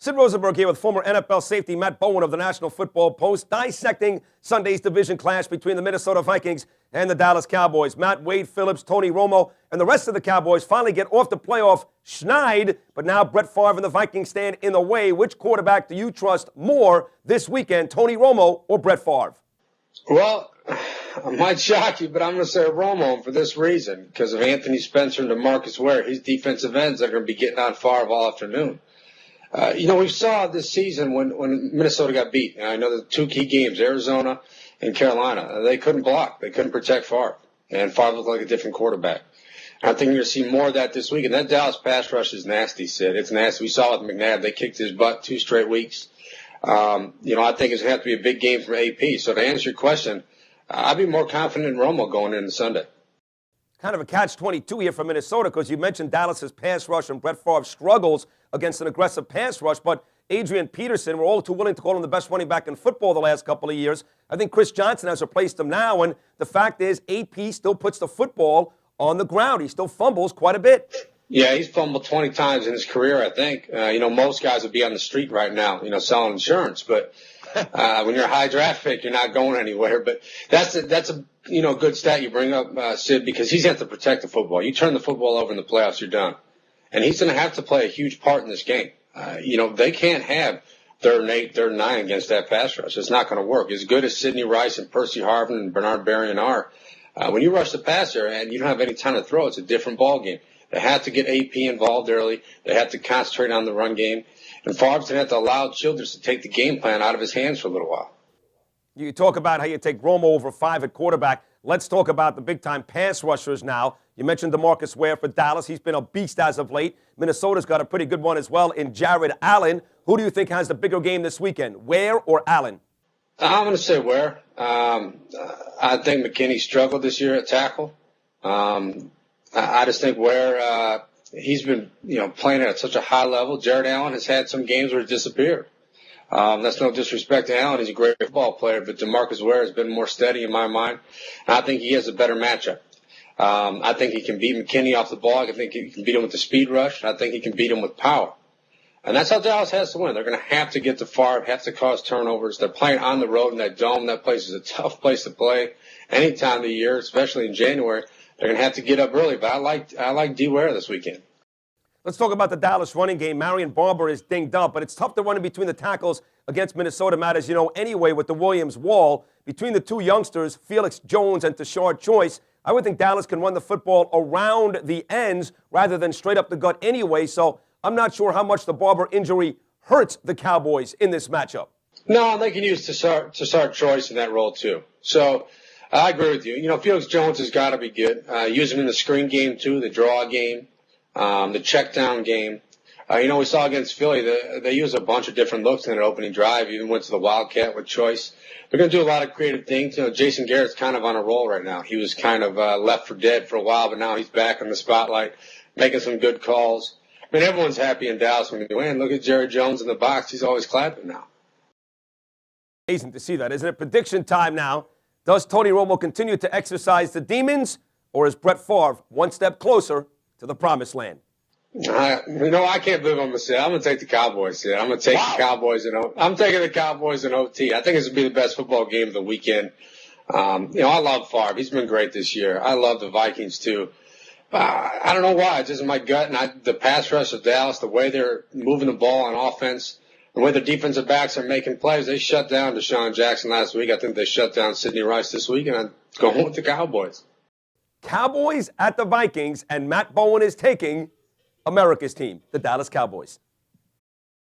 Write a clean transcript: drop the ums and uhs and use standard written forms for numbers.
Sid Rosenberg here with former NFL safety Matt Bowen of the National Football Post, dissecting Sunday's division clash between the Minnesota Vikings and the Dallas Cowboys. Matt, Wade Phillips, Tony Romo, and the rest of the Cowboys finally get off the playoff schneid, but now Brett Favre and the Vikings stand in the way. Which quarterback do you trust more this weekend, Tony Romo or Brett Favre? Well, I might shock you, but I'm going to say Romo for this reason, because of Anthony Spencer and DeMarcus Ware. His defensive ends are going to be getting on Favre all afternoon. We saw this season when Minnesota got beat. I know the two key games, Arizona and Carolina, they couldn't block. They couldn't protect Favre. And Favre looked like a different quarterback. And I think you're going to see more of that this week. And that Dallas pass rush is nasty, Sid. It's nasty. We saw it with McNabb. They kicked his butt 2 straight weeks. I think it's going to have to be a big game from AP. So to answer your question, I'd be more confident in Romo going into Sunday. Kind of a catch-22 here for Minnesota, because you mentioned Dallas's pass rush and Brett Favre struggles against an aggressive pass rush, but Adrian Peterson, we're all too willing to call him the best running back in football the last couple of years. I think Chris Johnson has replaced him now, and the fact is AP still puts the football on the ground. He still fumbles quite a bit. Yeah, he's fumbled 20 times in his career, I think. Most guys would be on the street right now, selling insurance, but when you're a high draft pick, you're not going anywhere. But that's a good stat you bring up, Sid, because he's going to protect the football. You turn the football over in the playoffs, you're done. And he's going to have to play a huge part in this game. They can't have 3rd and 8, 3rd and 9 against that pass rush. It's not going to work. As good as Sidney Rice and Percy Harvin and Bernard Berrien are, when you rush the passer and you don't have any time to throw, it's a different ball game. They have to get AP involved early. They have to concentrate on the run game. And Favre's going to have to allow Childress to take the game plan out of his hands for a little while. You talk about how you take Romo over 5 at quarterback. Let's talk about the big-time pass rushers now. You mentioned DeMarcus Ware for Dallas. He's been a beast as of late. Minnesota's got a pretty good one as well in Jared Allen. Who do you think has the bigger game this weekend, Ware or Allen? I'm going to say Ware. I think McKinney struggled this year at tackle. I just think Ware, he's been, playing at such a high level. Jared Allen has had some games where he disappeared. That's no disrespect to Allen. He's a great football player, but DeMarcus Ware has been more steady in my mind. And I think he has a better matchup. I think he can beat McKinney off the ball. I think he can beat him with the speed rush. I think he can beat him with power. And that's how Dallas has to win. They're going to have to get to Favre, have to cause turnovers. They're playing on the road in that dome. That place is a tough place to play any time of the year, especially in January. They're going to have to get up early, but I like D. Ware this weekend. Let's talk about the Dallas running game. Marion Barber is dinged up, but it's tough to run in between the tackles against Minnesota, Matt, as you know, anyway, with the Williams wall. Between the two youngsters, Felix Jones and Tashard Choice, I would think Dallas can run the football around the ends rather than straight up the gut anyway, so I'm not sure how much the Barber injury hurts the Cowboys in this matchup. No, they can use Tashard Choice in that role too. So I agree with you. Felix Jones has got to be good. Use him in the screen game too, the draw game, the check down game. We saw against Philly, they use a bunch of different looks in their opening drive. Even went to the Wildcat with Choice. They're going to do a lot of creative things. Jason Garrett's kind of on a roll right now. He was kind of left for dead for a while, but now he's back in the spotlight, making some good calls. I mean, everyone's happy in Dallas when they win. Look at Jerry Jones in the box. He's always clapping now. Amazing to see that, isn't it? Prediction time now. Does Tony Romo continue to exercise the demons, or is Brett Favre one step closer to the promised land? I can't believe I'm going to say it. I'm going to take the Cowboys. I'm going to take the Cowboys. I'm taking the Cowboys in OT. I think this will be the best football game of the weekend. I love Favre. He's been great this year. I love the Vikings too. I don't know why. It's just in my gut. And the pass rush of Dallas, the way they're moving the ball on offense, the way their defensive backs are making plays. They shut down Deshaun Jackson last week. I think they shut down Sidney Rice this week, and I'm going with the Cowboys. Cowboys at the Vikings, and Matt Bowen is taking America's team, the Dallas Cowboys.